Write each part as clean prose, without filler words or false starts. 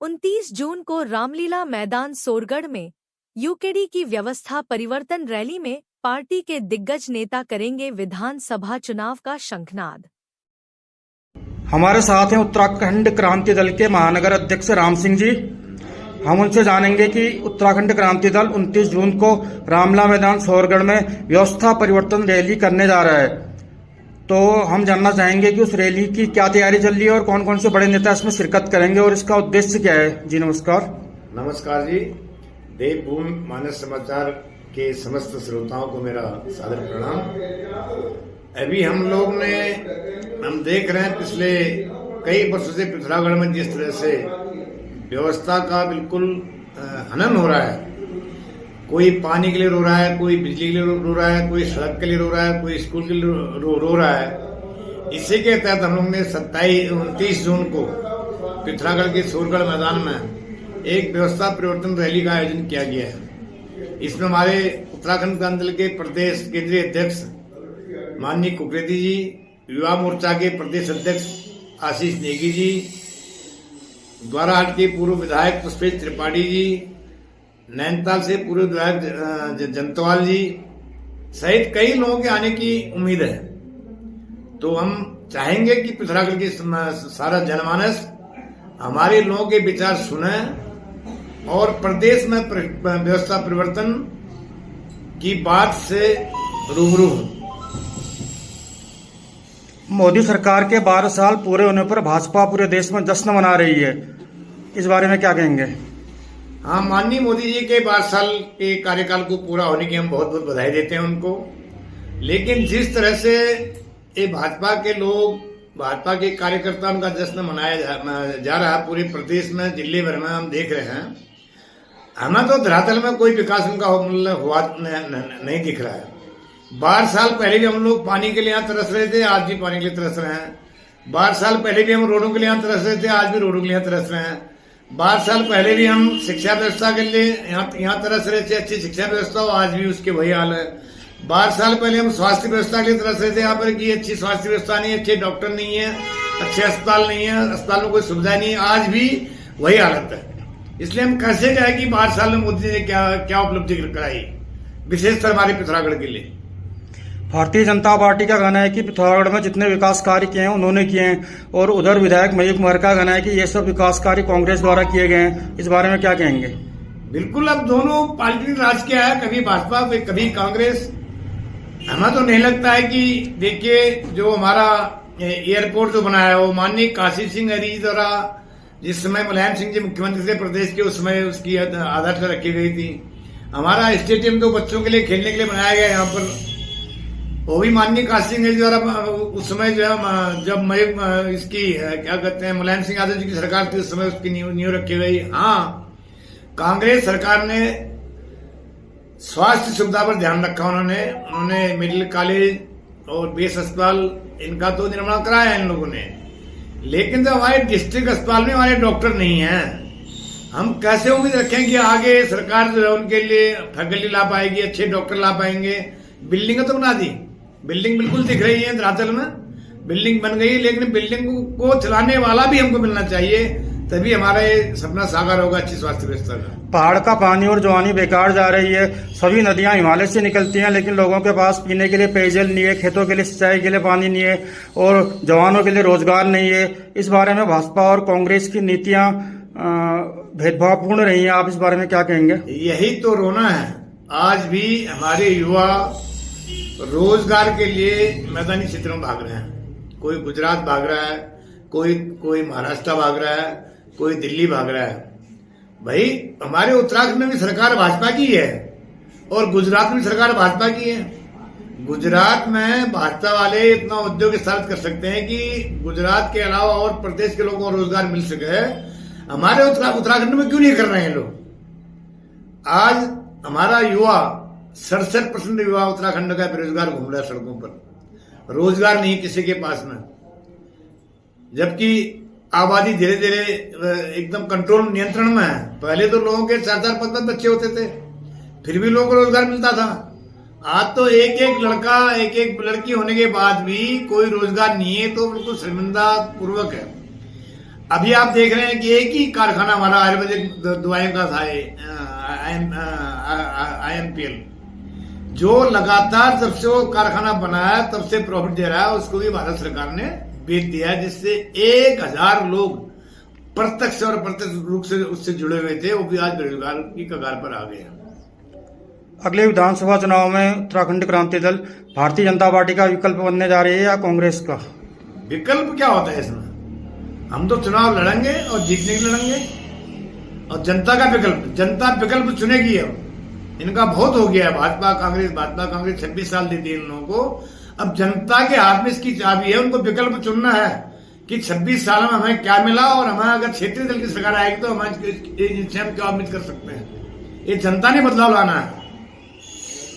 29 जून को रामलीला मैदान सोरगढ़ में यूकेडी की व्यवस्था परिवर्तन रैली में पार्टी के दिग्गज नेता करेंगे विधानसभा चुनाव का शंखनाद। हमारे साथ हैं उत्तराखंड क्रांति दल के महानगर अध्यक्ष राम सिंह जी। हम उनसे जानेंगे कि उत्तराखंड क्रांति दल 29 जून को रामलीला मैदान सोरगढ़ में व्यवस्था परिवर्तन रैली करने जा रहा है, तो हम जानना चाहेंगे कि उस रैली की क्या तैयारी चल रही है और कौन कौन से बड़े नेता इसमें शिरकत करेंगे और इसका उद्देश्य क्या है। जी नमस्कार। नमस्कार जी। देवभूमि मानस समाचार के समस्त श्रोताओं को मेरा सादर प्रणाम। अभी हम देख रहे हैं पिछले कई वर्षों से पिथौरागढ़ में जिस तरह से व्यवस्था का बिल्कुल हनन हो रहा है। कोई पानी के लिए रो रहा है, कोई बिजली के लिए रो रहा है, कोई सड़क के लिए रो रहा है, कोई स्कूल के लिए रो रहा है। इसी के तहत हम लोग ने 29 जून को पिथौरागढ़ के सोरगढ़ मैदान में एक व्यवस्था परिवर्तन रैली का आयोजन किया गया है। इसमें हमारे उत्तराखंड क्रांति दल के प्रदेश केंद्रीय अध्यक्ष माननीय कुकरेती जी, युवा मोर्चा के प्रदेश अध्यक्ष आशीष नेगी जी, द्वाराहाट के पूर्व विधायक पुष्पेश त्रिपाठी जी, नैनीताल से पूर्व विधायक जंतवाल जी सहित कई लोगों के आने की उम्मीद है। तो हम चाहेंगे कि पिथौरागढ़ की सारा जनमानस हमारे लोगों के विचार सुने और प्रदेश में व्यवस्था परिवर्तन की बात से रूबरू हो। मोदी सरकार के 12 साल पूरे होने पर भाजपा पूरे देश में जश्न मना रही है, इस बारे में क्या कहेंगे। हाँ, माननीय मोदी जी के 12 साल के कार्यकाल को पूरा होने की हम बहुत बहुत बधाई देते हैं उनको। लेकिन जिस तरह से ये भाजपा के लोग, भाजपा के कार्यकर्ता उनका जश्न मनाया जा रहा है पूरे प्रदेश में, जिले भर में हम देख रहे हैं, हमें तो धरातल में कोई विकास उनका हुआ नहीं दिख रहा है। 12 साल पहले भी हम लोग पानी के लिए यहाँ तरस रहे थे, आज भी पानी के लिए तरस रहे हैं। 12 साल पहले भी हम रोडों के लिए यहाँ तरस रहे थे, आज भी रोडों के लिए यहाँ तरस रहे हैं। 12 साल पहले भी हम शिक्षा व्यवस्था के लिए यहाँ तरस रहे थे, अच्छी शिक्षा व्यवस्था हो, आज भी उसके वही हाल है। 12 साल पहले हम स्वास्थ्य व्यवस्था के लिए तरस रहे थे यहाँ पर कि अच्छी स्वास्थ्य व्यवस्था नहीं है, अच्छे डॉक्टर नहीं है, अच्छे अस्पताल नहीं है, अस्पताल में कोई सुविधा नहीं है, आज भी वही हालत है। इसलिए हम कैसे कहें कि 12 साल में मोदी जी ने क्या उपलब्धि कराई, विशेषकर हमारे पिथौरागढ़ के लिए। भारतीय जनता पार्टी का कहना है कि पिथौरागढ़ में जितने विकास कार्य किए हैं उन्होंने किए हैं, और उधर विधायक मयूख कुमार का कहना है कि ये सब विकास कार्य कांग्रेस द्वारा किए गए हैं। इस बारे में क्या कहेंगे। बिल्कुल, अब दोनों पार्टी ने राज किया है, कभी भाजपा कभी कांग्रेस। हमें तो नहीं लगता है कि देखिए जो हमारा एयरपोर्ट जो बनाया है वो माननीय काशी सिंह हरी द्वारा, जिस समय मुलायम सिंह जी मुख्यमंत्री थे प्रदेश के, उस समय उसकी आधारशिला रखी गई थी। हमारा स्टेडियम तो बच्चों के लिए खेलने के लिए बनाया गया यहाँ पर, वो भी माननीय काशी सिंह द्वारा उस समय जो है जब इसकी क्या कहते हैं मुलायम सिंह यादव जी की सरकार थी, उस समय उसकी नींव रखी गई। हाँ, कांग्रेस सरकार ने स्वास्थ्य सुविधा पर ध्यान रखा। उन्होंने मेडिकल कॉलेज और बेस अस्पताल इनका तो निर्माण कराया इन लोगों ने, लेकिन तो हमारे डिस्ट्रिक्ट अस्पताल में हमारे डॉक्टर नहीं है। हम कैसे उम्मीद रखें कि आगे सरकार जो है उनके लिए फैकल्टी ला पाएगी, अच्छे डॉक्टर ला पाएंगे। बिल्डिंग तो बना दी, बिल्डिंग बिल्कुल दिख रही है धरातल में, बिल्डिंग बन गई, लेकिन बिल्डिंग को चलाने वाला भी हमको मिलना चाहिए, तभी हमारा सपना साकार होगा अच्छी स्वास्थ्य व्यवस्था का। पहाड़ का पानी और जवानी बेकार जा रही है। सभी नदियां हिमालय से निकलती हैं, लेकिन लोगों के पास पीने के लिए पेयजल नहीं है, खेतों के लिए सिंचाई के लिए पानी नहीं है और जवानों के लिए रोजगार नहीं है। इस बारे में भाजपा और कांग्रेस की नीतियां भेदभावपूर्ण रही हैं, आप इस बारे में क्या कहेंगे। यही तो रोना है। आज भी हमारे युवा रोजगार के लिए मैदानी क्षेत्रों में भाग रहे हैं। कोई गुजरात भाग रहा है, कोई महाराष्ट्र भाग रहा है, कोई दिल्ली भाग रहा है। भाई, हमारे उत्तराखंड में भी सरकार भाजपा की है और गुजरात में सरकार भाजपा की है। गुजरात में भाजपा वाले इतना उद्योग स्थापित कर सकते हैं कि गुजरात के अलावा और प्रदेश के लोगों को रोजगार मिल सके। हमारे उत्तराखंड में क्यों नहीं कर रहे हैं लोग। आज हमारा युवा 67% युवा उत्तराखंड का बेरोजगार घूम रहा है सड़कों पर, रोजगार नहीं किसी के पास में, जबकि आबादी धीरे धीरे एकदम कंट्रोल नियंत्रण में है। पहले तो लोगों के 4-4 5-5 बच्चे होते थे, फिर भी लोगों को रोजगार मिलता था। आज तो एक एक लड़का, एक एक लड़की होने के बाद भी कोई रोजगार नहीं है, तो बिल्कुल शर्मिंदा पूर्वक है। अभी आप देख रहे हैं कि एक ही कारखाना हमारा आयुर्वेदिक दवाइयों का था, INPL, जो लगातार जब से वो कारखाना बनाया तब से प्रॉफिट दे रहा है, उसको भी भारत सरकार ने बेच दिया है, जिससे 1000 लोग प्रत्यक्ष और अप्रत्यक्ष रूप से उससे जुड़े हुए थे, वो भी आज बेरोजगार की कगार पर आ गए हैं। अगले विधानसभा चुनाव में उत्तराखंड क्रांति दल भारतीय जनता पार्टी का विकल्प बनने जा रही है या कांग्रेस का? विकल्प क्या होता है इसमें? हम तो चुनाव लड़ेंगे और जीतने के लड़ेंगे, और जनता का विकल्प, जनता विकल्प चुनेगी। अब इनका बहुत हो गया है, भाजपा कांग्रेस 26 साल दी थी इन लोगों को। अब जनता के हाथ में इसकी चाबी है, उनको विकल्प चुनना है कि 26 साल में हमें क्या मिला, और हमें अगर क्षेत्रीय दल की सरकार आएगी तो हम क्या उम्मीद कर सकते हैं। ये जनता ने बदलाव लाना है।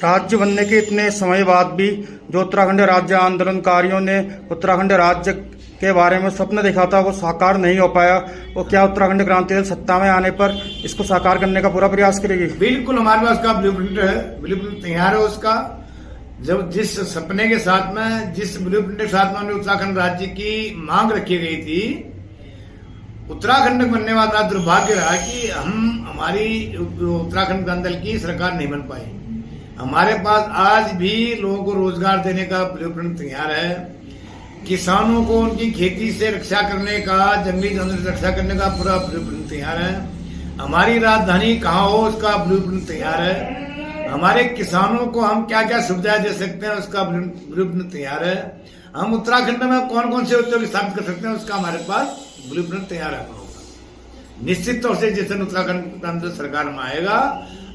राज्य बनने के इतने समय बाद भी जो उत्तराखंड राज्य आंदोलनकारियों ने उत्तराखंड राज्य के बारे में स्वप्न देखा था वो साकार नहीं हो पाया, वो क्या उत्तराखंड क्रांति दल सत्ता में आने पर इसको साकार करने का पूरा प्रयास करेगी? बिल्कुल, हमारे पास उसका ब्लूप्रिंट है, ब्लूप्रिंट तैयार है उसका। जब जिस सपने के साथ में, जिस ब्लूप्रिंट के साथ में उत्तराखंड राज्य की मांग रखी गई थी, उत्तराखंड बनने वाला दुर्भाग्य रहा कि हमारी उत्तराखंड क्रांति दल की सरकार नहीं बन पाई। हमारे पास आज भी लोगों को रोजगार देने का ब्लूप्रिंट तैयार है, किसानों को उनकी खेती से रक्षा करने का, जंगली जानवर से रक्षा करने का पूरा ब्लूप्रिंट तैयार है। हमारी राजधानी कहाँ हो उसका ब्लूप्रिंट तैयार है। हमारे किसानों को हम क्या क्या सुविधाएं दे सकते हैं उसका ब्लूप्रिंट तैयार है। हम उत्तराखंड में कौन कौन से उद्योग स्थापित कर सकते हैं उसका हमारे पास ब्लूप्रिंट तैयार है। निश्चित तौर से जिस दिन उत्तराखंड सरकार में आएगा,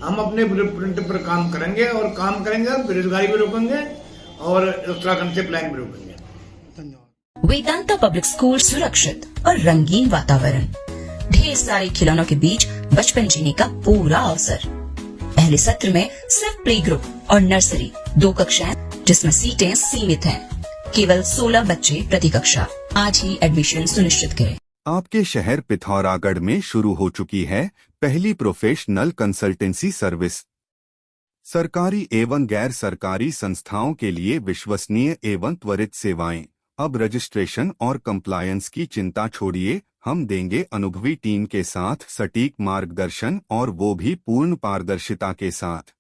हम अपने ब्लूप्रिंट पर काम करेंगे, और काम करेंगे बेरोजगारी भी रोकेंगे और उत्तराखंड से प्लान भी रोकेंगे। वेदांता पब्लिक स्कूल, सुरक्षित और रंगीन वातावरण, ढेर सारे खिलौनों के बीच बचपन जीने का पूरा अवसर। पहले सत्र में सिर्फ प्ले ग्रुप और नर्सरी 2 कक्षाएं, जिसमें सीटें सीमित हैं। केवल 16 बच्चे प्रति कक्षा। आज ही एडमिशन सुनिश्चित करें। आपके शहर पिथौरागढ़ में शुरू हो चुकी है पहली प्रोफेशनल कंसल्टेंसी सर्विस। सरकारी एवं गैर सरकारी संस्थाओं के लिए विश्वसनीय एवं त्वरित सेवाएं। अब रजिस्ट्रेशन और कंप्लायंस की चिंता छोड़िए, हम देंगे अनुभवी टीम के साथ सटीक मार्गदर्शन, और वो भी पूर्ण पारदर्शिता के साथ।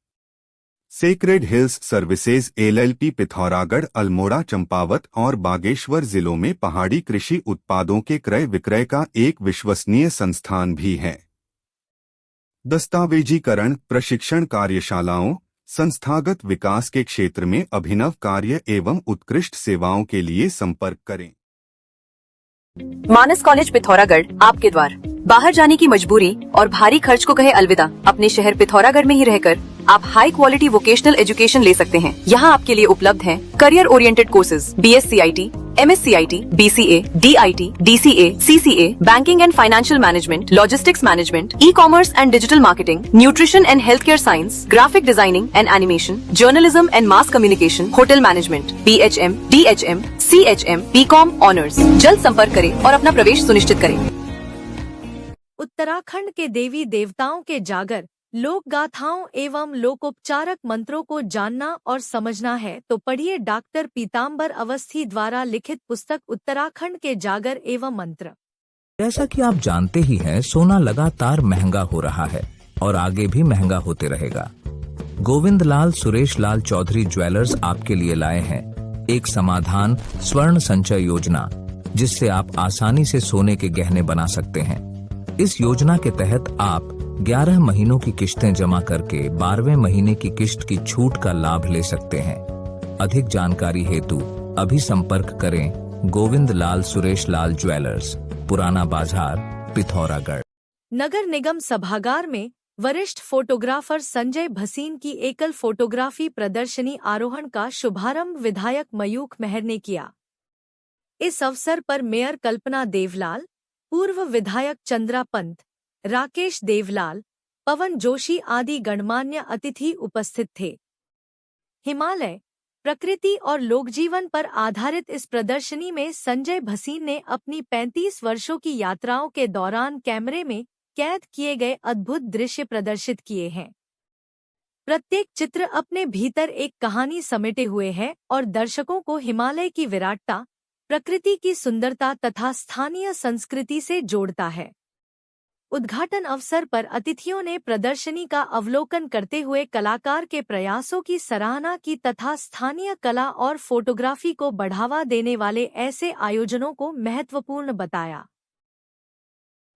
Sacred hills services LLP Pithoragarh, Almora, Champawat और बागेश्वर जिलों में पहाड़ी कृषि उत्पादों के क्रय विक्रय का एक विश्वसनीय संस्थान भी है। दस्तावेजीकरण, प्रशिक्षण कार्यशालाओं, संस्थागत विकास के क्षेत्र में अभिनव कार्य एवं उत्कृष्ट सेवाओं के लिए संपर्क करें। मानस कॉलेज पिथौरागढ़ आपके द्वार। बाहर जाने की मजबूरी और भारी खर्च को कहे अलविदा, अपने शहर पिथौरागढ़ में ही रहकर आप हाई क्वालिटी वोकेशनल एजुकेशन ले सकते हैं। यहाँ आपके लिए उपलब्ध हैं career oriented courses, BSc-IT, MSc-IT, BCA, DIT, DCA, CCA, banking and financial management, logistics management, ecommerce and digital marketing, nutrition and health care science, graphic designing and animation, journalism and mass communication, hotel management, BHM, DHM, CHM, BCom honours. जल्द संपर्क करें और अपना प्रवेश सुनिश्चित करें। उत्तराखंड के देवी देवताओं के जागर, लोक गाथाओं एवं लोकोपचारक मंत्रों को जानना और समझना है तो पढ़िए डॉक्टर पीताम्बर अवस्थी द्वारा लिखित पुस्तक उत्तराखंड के जागर एवं मंत्र। जैसा कि आप जानते ही हैं, सोना लगातार महंगा हो रहा है और आगे भी महंगा होते रहेगा। गोविंद लाल सुरेश लाल चौधरी ज्वेलर्स आपके लिए लाए हैं एक समाधान स्वर्ण संचय योजना, जिससे आप आसानी से सोने के गहने बना सकते हैं। इस योजना के तहत आप 11 महीनों की किश्तें जमा करके 12वें महीने की किश्त की छूट का लाभ ले सकते हैं। अधिक जानकारी हेतु अभी संपर्क करें गोविंद लाल सुरेश लाल ज्वेलर्स, पुराना बाजार, पिथौरागढ़। नगर निगम सभागार में वरिष्ठ फोटोग्राफर संजय भसीन की एकल फोटोग्राफी प्रदर्शनी आरोहण का शुभारंभ विधायक मयूख मेहर ने किया। इस अवसर पर मेयर कल्पना देवलाल, पूर्व विधायक चंद्रा पंत, राकेश देवलाल, पवन जोशी आदि गणमान्य अतिथि उपस्थित थे। हिमालय, प्रकृति और लोकजीवन पर आधारित इस प्रदर्शनी में संजय भसीन ने अपनी 35 वर्षों की यात्राओं के दौरान कैमरे में कैद किए गए अद्भुत दृश्य प्रदर्शित किए हैं। प्रत्येक चित्र अपने भीतर एक कहानी समेटे हुए है और दर्शकों को हिमालय की विराटता, प्रकृति की सुंदरता तथा स्थानीय संस्कृति से जोड़ता है। उद्घाटन अवसर पर अतिथियों ने प्रदर्शनी का अवलोकन करते हुए कलाकार के प्रयासों की सराहना की तथा स्थानीय कला और फोटोग्राफी को बढ़ावा देने वाले ऐसे आयोजनों को महत्वपूर्ण बताया।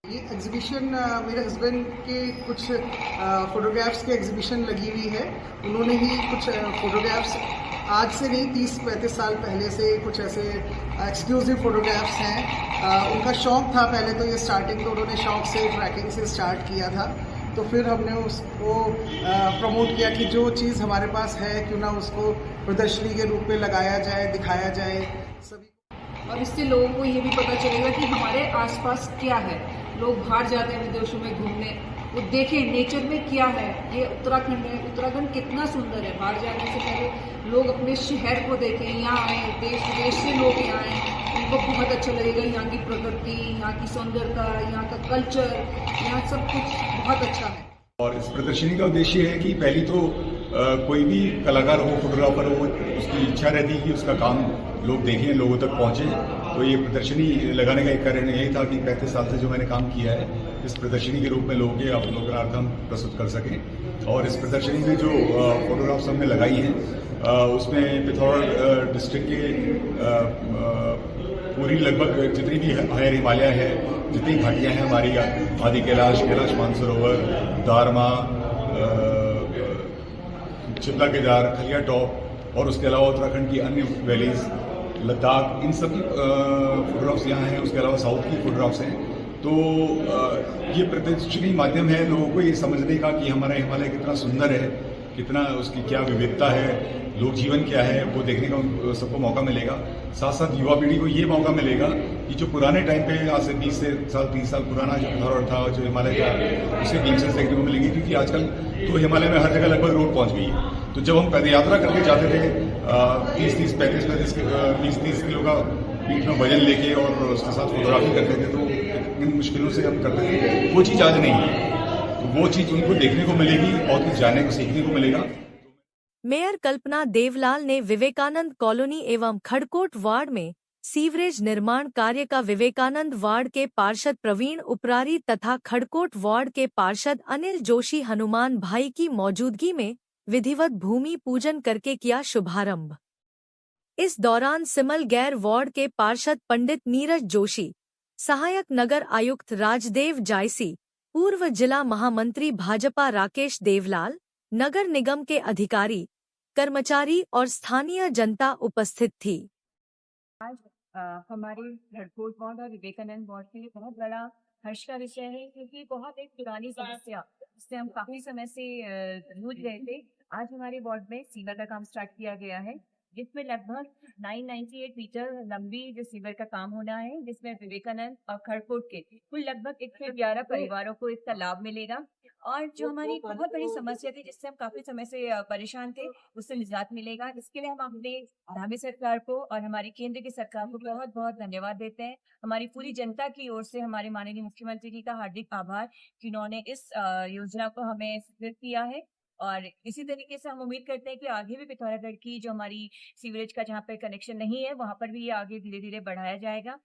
ये एग्जीबिशन मेरे हस्बैंड के कुछ फोटोग्राफ्स की एग्जीबिशन लगी हुई है। उन्होंने ही कुछ फोटोग्राफ्स आज से नहीं 30-35 साल पहले से कुछ ऐसे एक्सक्लूसिव फोटोग्राफ्स हैं। उनका शौक़ था पहले तो ये स्टार्टिंग तो उन्होंने शौक़ से ट्रैकिंग से स्टार्ट किया था, तो फिर हमने उसको प्रमोट किया कि जो चीज़ हमारे पास है क्यों ना उसको प्रदर्शनी के रूप में लगाया जाए, दिखाया जाए सभी। और इससे लोगों को ये भी पता चलेगा कि हमारे आसपास क्या है। लोग बाहर जाते हैं विदेशों में घूमने, वो देखें नेचर में क्या है। ये उत्तराखंड है, उत्तराखंड कितना सुंदर है। बाहर जाने से पहले लोग अपने शहर को देखें, यहाँ आए, देश विदेश से लोग यहाँ आए, उनको बहुत अच्छा लगेगा। यहाँ की प्रकृति, यहाँ की सुंदरता, यहाँ का कल्चर, यहाँ सब कुछ बहुत अच्छा है। और इस प्रदर्शनी का उद्देश्य है कि पहली तो कोई भी कलाकार हो, फोटोग्राफर हो, उसकी इच्छा रहती है कि उसका काम लोग देखें, लोगों तक पहुंचे। तो ये प्रदर्शनी लगाने का एक कारण यही था कि 35 साल से जो मैंने काम किया है इस प्रदर्शनी के रूप में लोगों के अवलोकनार्थ हम प्रस्तुत कर सकें। और इस प्रदर्शनी में जो फोटोग्राफ्स हमने लगाई हैं उसमें पिथौरागढ़ डिस्ट्रिक्ट के पूरी लगभग जितनी भी हायर हिमालय है, जितनी घाटियाँ हैं हमारी, आदि कैलाश, कैलाश मानसरोवर, दारमा, चिपला केदार, खलिया टॉप और उसके अलावा उत्तराखंड की अन्य वैलीज, लद्दाख, इन सब की फोटोग्राफ्स यहाँ हैं। उसके अलावा साउथ की फोटोग्राफ्स हैं। तो ये प्रदर्शनी माध्यम है लोगों को ये समझने का कि हमारा हिमालय कितना सुंदर है, कितना उसकी क्या विविधता है, लोक जीवन क्या है, वो देखने का सबको मौका मिलेगा। साथ साथ युवा पीढ़ी को ये मौका मिलेगा कि जो पुराने टाइम पे आज से 20 साल 30 साल पुराना जो पिथौरागढ़ था, जो हिमालय था, उसके ग्लिम्सेस देखने को मिलेंगे। क्योंकि आजकल तो हिमालय में हर जगह लगभग रोड पहुंच गई है। तो जब हम पैदल यात्रा करके जाते थे 20-30 किलो का पीठ में वजन लेके और उसके साथ फोटोग्राफी करते थे, तो इन मुश्किलों से हम करते थे। वो चीज़ आज नहीं है, तो वो चीज़ उनको देखने को मिलेगी और कुछ जानने को, सीखने को मिलेगा। मेयर कल्पना देवलाल ने विवेकानंद कॉलोनी एवं खड़कोट वार्ड में सीवरेज निर्माण कार्य का विवेकानंद वार्ड के पार्षद प्रवीण उपरारी तथा खड़कोट वार्ड के पार्षद अनिल जोशी हनुमान भाई की मौजूदगी में विधिवत भूमि पूजन करके किया शुभारंभ। इस दौरान सिमल गैर वार्ड के पार्षद पंडित नीरज जोशी, सहायक नगर आयुक्त राजदेव जायसी, पूर्व जिला महामंत्री भाजपा राकेश देवलाल, नगर निगम के अधिकारी, कर्मचारी और स्थानीय जनता उपस्थित थी। आज हमारे खड़कोट वार्ड और विवेकानंद वार्ड के लिए बहुत बड़ा हर्ष का विषय है, क्योंकि बहुत एक पुरानी समस्या जिससे हम काफी समय से जूझ रहे थे। आज हमारे वार्ड में सीवर का काम स्टार्ट किया गया है, जिसमें लगभग 998 मीटर लंबी जो सीवर का काम होना है, जिसमें विवेकानंद और खड़कोट के कुल लगभग 111 परिवारों को इसका लाभ मिलेगा। और जो हमारी बहुत बड़ी समस्या थी, जिससे हम काफी समय से परेशान थे, उससे निजात मिलेगा। इसके लिए हम अपने राज्य सरकार को और हमारी केंद्र की सरकार को बहुत बहुत धन्यवाद देते हैं। हमारी पूरी जनता की ओर से हमारे माननीय मुख्यमंत्री जी का हार्दिक आभार कि उन्होंने इस योजना को हमें स्वीकृत किया है। और इसी तरीके से हम उम्मीद करते हैं कि आगे भी पिथौरागढ़ की जो हमारी सीवरेज का जहाँ पे कनेक्शन नहीं है, वहाँ पर भी ये आगे धीरे धीरे बढ़ाया जाएगा।